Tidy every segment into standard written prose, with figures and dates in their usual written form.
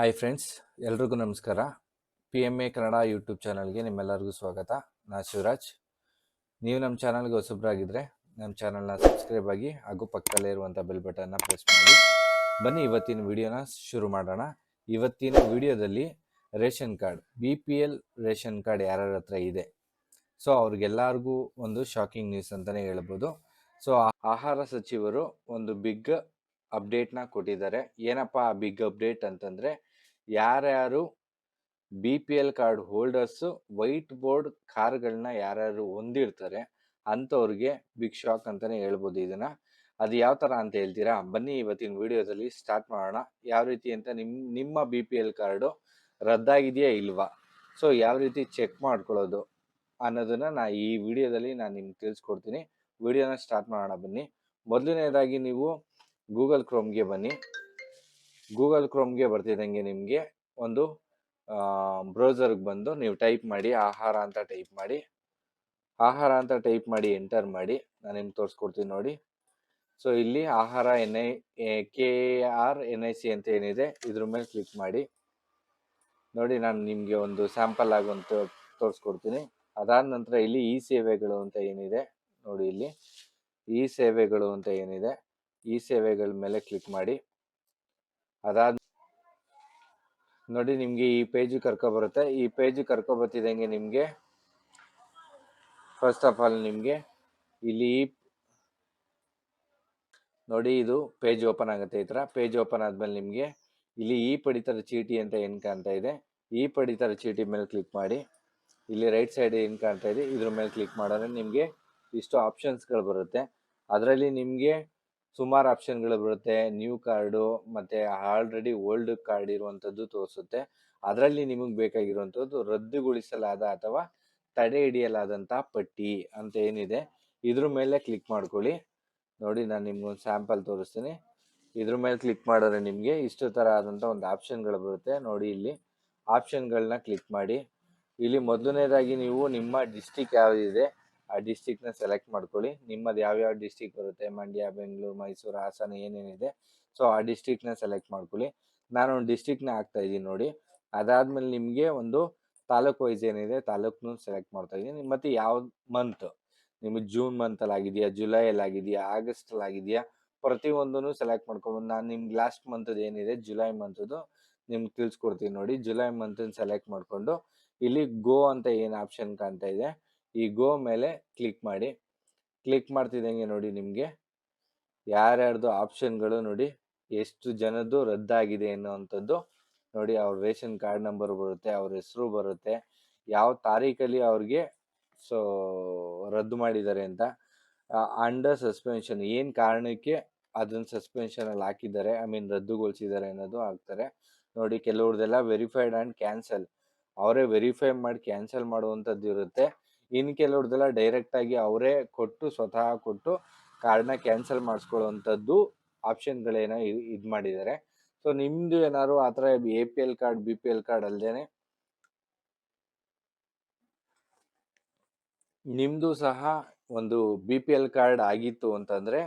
Hi friends, ಎಲ್ರಿಗೂ ನಮಸ್ಕಾರ. PMA Kannada YouTube ಚಾನಲ್ಗೆ ನಿಮ್ಮೆಲ್ಲರಿಗೂ ಸ್ವಾಗತ. ನಾನು ಶಿವರಾಜ್. ನೀವು ನಮ್ಮ ಚಾನಲ್ಗೆ ಹೊಸಬ್ರಾಗಿದ್ದರೆ ನಮ್ಮ ಚಾನಲ್ನ ಸಬ್ಸ್ಕ್ರೈಬ್ ಆಗಿ ಹಾಗೂ ಪಕ್ಕದಲ್ಲೇ ಇರುವಂಥ ಬೆಲ್ ಬಟನ್ನ ಪ್ರೆಸ್ ಮಾಡಿ. ಬನ್ನಿ ಇವತ್ತಿನ ವಿಡಿಯೋನ ಶುರು ಮಾಡೋಣ. ಇವತ್ತಿನ ವಿಡಿಯೋದಲ್ಲಿ ration card BPL ration card ಯಾರ್ಯಾರ ಹತ್ರ ಇದೆ, ಸೊ ಅವ್ರಿಗೆಲ್ಲರಿಗೂ ಒಂದು ಶಾಕಿಂಗ್ ನ್ಯೂಸ್ ಅಂತಲೇ ಹೇಳ್ಬೋದು. ಸೊ ಆಹಾರ ಸಚಿವರು ಒಂದು ಬಿಗ್ ಅಪ್ಡೇಟ್ನ ಕೊಟ್ಟಿದ್ದಾರೆ. ಏನಪ್ಪ ಆ ಬಿಗ್ ಅಪ್ಡೇಟ್ ಅಂತಂದರೆ, ಯಾರ್ಯಾರು BPL card holders white board ಕಾರ್ಗಳನ್ನ ಯಾರ್ಯಾರು ಹೊಂದಿರ್ತಾರೆ ಅಂಥವ್ರಿಗೆ ಬಿಗ್ ಶಾಕ್ ಅಂತಲೇ ಹೇಳ್ಬೋದು ಇದನ್ನು. ಅದು ಯಾವ ಥರ ಅಂತ ಹೇಳ್ತೀರಾ? ಬನ್ನಿ ಇವತ್ತಿನ ವಿಡಿಯೋದಲ್ಲಿ ಸ್ಟಾರ್ಟ್ ಮಾಡೋಣ. ಯಾವ ರೀತಿ ಅಂತ ನಿಮ್ಮ BPL ಕಾರ್ಡು ರದ್ದಾಗಿದೆಯಾ ಇಲ್ವಾ, ಸೊ ಯಾವ ರೀತಿ ಚೆಕ್ ಮಾಡ್ಕೊಳ್ಳೋದು ಅನ್ನೋದನ್ನು ಈ ವಿಡಿಯೋದಲ್ಲಿ ನಾನು ನಿಮ್ಗೆ ತಿಳಿಸ್ಕೊಡ್ತೀನಿ. ವಿಡಿಯೋನ ಸ್ಟಾರ್ಟ್ ಮಾಡೋಣ ಬನ್ನಿ. ಮೊದಲನೇದಾಗಿ ನೀವು ಗೂಗಲ್ ಕ್ರೋಮ್ಗೆ ಬನ್ನಿ. ಗೂಗಲ್ ಕ್ರೋಮ್ಗೆ ಬರ್ತಿದ್ದಂಗೆ ನಿಮಗೆ ಒಂದು ಬ್ರೌಸರ್ಗೆ ಬಂದು ನೀವು ಟೈಪ್ ಮಾಡಿ ಆಹಾರ ಅಂತ ಟೈಪ್ ಮಾಡಿ. ಆಹಾರ ಅಂತ ಟೈಪ್ ಮಾಡಿ ಎಂಟರ್ ಮಾಡಿ. ನಾನು ನಿಮ್ಗೆ ತೋರಿಸ್ಕೊಡ್ತೀನಿ ನೋಡಿ. ಸೊ ಇಲ್ಲಿ ಆಹಾರ KRNIC ಅಂತ ಏನಿದೆ ಇದ್ರ ಮೇಲೆ ಕ್ಲಿಕ್ ಮಾಡಿ ನೋಡಿ. ನಾನು ನಿಮಗೆ ಒಂದು ಸ್ಯಾಂಪಲ್ ಆಗಿ ಒಂದು ತೋರಿಸ್ಕೊಡ್ತೀನಿ. ಅದಾದ ನಂತರ ಇಲ್ಲಿ ಈ ಸೇವೆಗಳು ಅಂತ ಏನಿದೆ ನೋಡಿ, ಇಲ್ಲಿ ಈ ಸೇವೆಗಳು ಅಂತ ಏನಿದೆ ಈ ಸೇವೆಗಳ ಮೇಲೆ ಕ್ಲಿಕ್ ಮಾಡಿ. ಅದಾದ ನೋಡಿ ನಿಮಗೆ ಈ ಪೇಜ್ ಕರ್ಕೊಬರುತ್ತೆ. ಈ ಪೇಜ್ ಕರ್ಕೊಬರ್ತಿದ್ದಂಗೆ ನಿಮಗೆ ಫಸ್ಟ್ ಆಫ್ ಆಲ್ ನಿಮಗೆ ಇಲ್ಲಿ ನೋಡಿ ಇದು ಪೇಜ್ ಓಪನ್ ಆಗುತ್ತೆ. ಈ ಥರ ಪೇಜ್ ಓಪನ್ ಆದಮೇಲೆ ನಿಮಗೆ ಇಲ್ಲಿ ಈ ಪಡಿತರ ಚೀಟಿ ಅಂತ ಏನು ಕಾಣ್ತಾ ಇದೆ, ಈ ಪಡಿತರ ಚೀಟಿ ಮೇಲೆ ಕ್ಲಿಕ್ ಮಾಡಿ. ಇಲ್ಲಿ ರೈಟ್ ಸೈಡ್ ಏನು ಕಾಣ್ತಾ ಇದೆ ಇದ್ರ ಮೇಲೆ ಕ್ಲಿಕ್ ಮಾಡಿದ್ರೆ ನಿಮಗೆ ಇಷ್ಟು ಆಪ್ಷನ್ಸ್ಗಳು ಬರುತ್ತೆ. ಅದರಲ್ಲಿ ನಿಮಗೆ ಸುಮಾರು ಆಪ್ಷನ್ಗಳು ಬರುತ್ತೆ. ನ್ಯೂ ಕಾರ್ಡು ಮತ್ತು ಆಲ್ರೆಡಿ ಓಲ್ಡ್ ಕಾರ್ಡ್ ಇರುವಂಥದ್ದು ತೋರಿಸುತ್ತೆ. ಅದರಲ್ಲಿ ನಿಮಗೆ ಬೇಕಾಗಿರುವಂಥದ್ದು ರದ್ದುಗೊಳಿಸಲಾದ ಅಥವಾ ತಡೆ ಹಿಡಿಯಲಾದಂಥ ಪಟ್ಟಿ ಅಂತ ಏನಿದೆ ಇದ್ರ ಮೇಲೆ ಕ್ಲಿಕ್ ಮಾಡ್ಕೊಳ್ಳಿ. ನೋಡಿ ನಾನು ನಿಮ್ಗೊಂದು ಸ್ಯಾಂಪಲ್ ತೋರಿಸ್ತೀನಿ. ಇದ್ರ ಮೇಲೆ ಕ್ಲಿಕ್ ಮಾಡಿದ್ರೆ ನಿಮಗೆ ಇಷ್ಟು ಥರ ಆದಂಥ ಒಂದು ಆಪ್ಷನ್ಗಳು ಬರುತ್ತೆ ನೋಡಿ. ಇಲ್ಲಿ ಆಪ್ಷನ್ಗಳನ್ನ ಕ್ಲಿಕ್ ಮಾಡಿ. ಇಲ್ಲಿ ಮೊದಲನೇದಾಗಿ ನೀವು ನಿಮ್ಮ ಡಿಸ್ಟಿಕ್ ಯಾವುದಿದೆ ಆ ಡಿಸ್ಟಿಕ್ನ ಸೆಲೆಕ್ಟ್ ಮಾಡ್ಕೊಳ್ಳಿ. ನಿಮ್ಮದು ಯಾವ್ಯಾವ ಡಿಸ್ಟಿಕ್ ಬರುತ್ತೆ, ಮಂಡ್ಯ, ಬೆಂಗಳೂರು, ಮೈಸೂರು, ಹಾಸನ ಏನೇನಿದೆ ಸೊ ಆ ಡಿಸ್ಟಿಕ್ನ ಸೆಲೆಕ್ಟ್ ಮಾಡ್ಕೊಳ್ಳಿ. ನಾನು ಒಂದು ಡಿಸ್ಟಿಕ್ನ ಹಾಕ್ತಾ ಇದ್ದೀನಿ ನೋಡಿ. ಅದಾದಮೇಲೆ ನಿಮಗೆ ಒಂದು ತಾಲೂಕು ವೈಸ್ ಏನಿದೆ ತಾಲೂಕನ್ನು ಸೆಲೆಕ್ಟ್ ಮಾಡ್ತಾ ಇದ್ದೀನಿ. ಮತ್ತು ಯಾವ ಮಂತ್ ನಿಮಗೆ ಜೂನ್ ಮಂತಲ್ಲಿ ಆಗಿದೆಯಾ, ಜುಲೈಯಲ್ಲಿ ಆಗಿದೆಯಾ, ಆಗಸ್ಟಲ್ಲಿ ಆಗಿದೆಯಾ, ಪ್ರತಿಯೊಂದನ್ನು ಸೆಲೆಕ್ಟ್ ಮಾಡ್ಕೊಬೋದು. ನಾನು ನಿಮ್ಗೆ ಲಾಸ್ಟ್ ಮಂತದ್ದು ಏನಿದೆ ಜುಲೈ ಮಂತದ್ದು ನಿಮ್ಗೆ ತಿಳಿಸ್ಕೊಡ್ತೀನಿ ನೋಡಿ. ಜುಲೈ ಮಂತನ್ನು ಸೆಲೆಕ್ಟ್ ಮಾಡಿಕೊಂಡು ಇಲ್ಲಿ ಗೋ ಅಂತ ಏನು ಆಪ್ಷನ್ ಕಾಣ್ತಾ ಇದೆ ಈ ಗೋ ಮೇಲೆ ಕ್ಲಿಕ್ ಮಾಡಿ. ಕ್ಲಿಕ್ ಮಾಡ್ತಿದ್ದಂಗೆ ನೋಡಿ ನಿಮಗೆ ಯಾರ್ಯಾರ್ದು ಆಪ್ಷನ್ಗಳು ನೋಡಿ, ಎಷ್ಟು ಜನದ್ದು ರದ್ದಾಗಿದೆ ಅನ್ನೋವಂಥದ್ದು ನೋಡಿ. ಅವ್ರ ರೇಷನ್ ಕಾರ್ಡ್ ನಂಬರ್ ಬರುತ್ತೆ, ಅವ್ರ ಹೆಸರು ಬರುತ್ತೆ, ಯಾವ ತಾರೀಖಲ್ಲಿ ಅವ್ರಿಗೆ ಸೊ ರದ್ದು ಮಾಡಿದ್ದಾರೆ ಅಂತ, ಅಂಡರ್ ಸಸ್ಪೆನ್ಷನ್ ಏನು ಕಾರಣಕ್ಕೆ ಅದನ್ನು ಸಸ್ಪೆನ್ಷನಲ್ಲಿ ಹಾಕಿದ್ದಾರೆ, ರದ್ದುಗೊಳಿಸಿದ್ದಾರೆ ಅನ್ನೋದು ಹಾಕ್ತಾರೆ ನೋಡಿ. ಕೆಲವ್ರದ್ದೆಲ್ಲ ವೆರಿಫೈಡ್ ಆ್ಯಂಡ್ ಕ್ಯಾನ್ಸಲ್, ಅವರೇ ವೆರಿಫೈ ಮಾಡಿ ಕ್ಯಾನ್ಸಲ್ ಮಾಡುವಂಥದ್ದು ಇರುತ್ತೆ. ಇನ್ನು ಕೆಲವ್ರದ್ದೆಲ್ಲ ಡೈರೆಕ್ಟಾಗಿ ಅವರೇ ಕೊಟ್ಟು ಸ್ವತಃ ಕೊಟ್ಟು ಕಾರ್ಡ್ನ ಕ್ಯಾನ್ಸಲ್ ಮಾಡಿಸ್ಕೊಳ್ಳುವಂಥದ್ದು ಆಪ್ಷನ್ಗಳೇನೋ ಇದು ಮಾಡಿದ್ದಾರೆ. ಸೊ ನಿಮ್ಮದು ಏನಾದ್ರು ಆ ಥರ APL ಕಾರ್ಡ್ BPL ಕಾರ್ಡ್ ಅಲ್ಲದೆ ನಿಮ್ಮದು ಸಹ ಒಂದು BPL ಕಾರ್ಡ್ ಆಗಿತ್ತು ಅಂತಂದರೆ,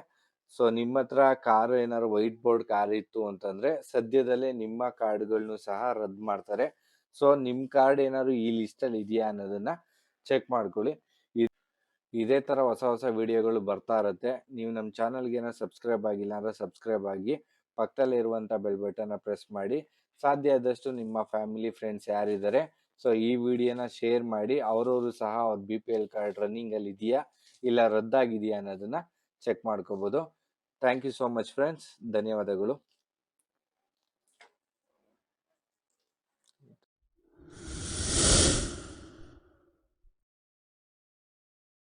ಸೊ ನಿಮ್ಮ ಹತ್ರ ಕಾರು ಏನಾದ್ರು ವೈಟ್ ಬೋರ್ಡ್ ಕಾರ್ ಇತ್ತು ಅಂತಂದರೆ ಸದ್ಯದಲ್ಲೇ ನಿಮ್ಮ ಕಾರ್ಡ್ಗಳನ್ನು ಸಹ ರದ್ದು ಮಾಡ್ತಾರೆ. ಸೊ ನಿಮ್ಮ ಕಾರ್ಡ್ ಏನಾದ್ರು ಈ ಲಿಸ್ಟಲ್ಲಿ ಇದೆಯಾ ಅನ್ನೋದನ್ನು ಚೆಕ್ ಮಾಡ್ಕೊಳ್ಳಿ. ಇದೇ ಥರ ಹೊಸ ಹೊಸ ವಿಡಿಯೋಗಳು ಬರ್ತಾ ಇರುತ್ತೆ. ನೀವು ನಮ್ಮ ಚಾನಲ್ಗೆ ಏನೋ ಸಬ್ಸ್ಕ್ರೈಬ್ ಆಗಿಲ್ಲ ಅಂದರೆ ಸಬ್ಸ್ಕ್ರೈಬ್ ಆಗಿ, ಪಕ್ಕದಲ್ಲೇ ಇರುವಂಥ ಬೆಲ್ ಬಟನ್ನ ಪ್ರೆಸ್ ಮಾಡಿ. ಸಾಧ್ಯ ಆದಷ್ಟು ನಿಮ್ಮ ಫ್ಯಾಮಿಲಿ ಫ್ರೆಂಡ್ಸ್ ಯಾರಿದ್ದಾರೆ ಸೊ ಈ ವಿಡಿಯೋನ ಶೇರ್ ಮಾಡಿ. ಅವರವರು ಸಹ ಅವ್ರ BPL ಕಾರ್ಡ್ ರನ್ನಿಂಗಲ್ಲಿ ಇದೆಯಾ ಇಲ್ಲ ರದ್ದಾಗಿದೆಯಾ ಅನ್ನೋದನ್ನು ಚೆಕ್ ಮಾಡ್ಕೋಬೋದು. Thank you so much friends, ಧನ್ಯವಾದಗಳು.